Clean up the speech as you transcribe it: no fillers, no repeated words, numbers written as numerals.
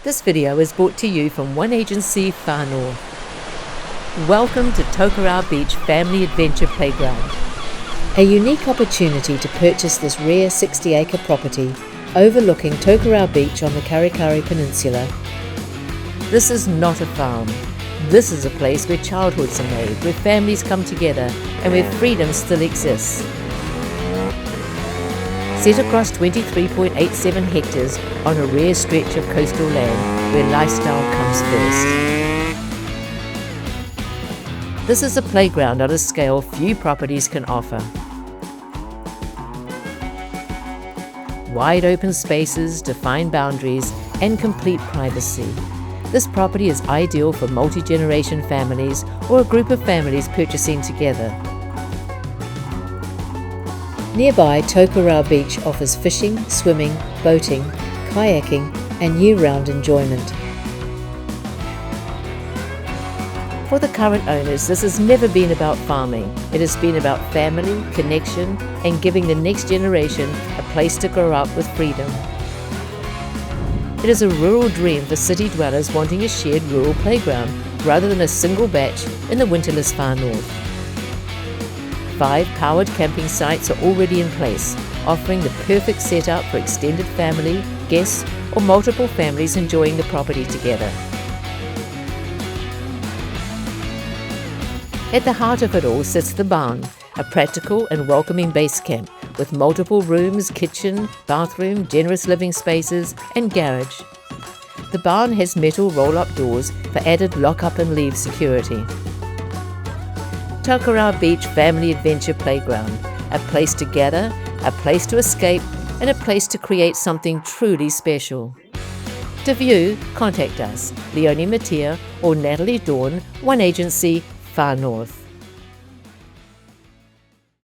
This video is brought to you from One Agency Far North. Welcome to Tokerau Beach Family Adventure Playground. A unique opportunity to purchase this rare 60-acre property overlooking Tokerau Beach on the Karikari Peninsula. This is not a farm. This is a place where childhoods are made, where families come together, and where freedom still exists. Set across 23.87 hectares on a rare stretch of coastal land where lifestyle comes first. This is a playground on a scale few properties can offer. Wide open spaces, defined boundaries, and complete privacy. This property is ideal for multi-generation families or a group of families purchasing together. Nearby, Tokerau Beach offers fishing, swimming, boating, kayaking and year-round enjoyment. For the current owners, this has never been about farming. It has been about family, connection, and giving the next generation a place to grow up with freedom. It is a rural dream for city dwellers wanting a shared rural playground rather than a single batch in the winterless far north. 5 powered camping sites are already in place, offering the perfect setup for extended family, guests, or multiple families enjoying the property together. At the heart of it all sits the barn, a practical and welcoming base camp with multiple rooms, kitchen, bathroom, generous living spaces, and garage. The barn has metal roll-up doors for added lock-up and leave security. Tokerau Beach Family Adventure Playground, a place to gather, a place to escape, and a place to create something truly special. To view, contact us, Leonie Mateer or Natalie Dorn, One Agency, Far North.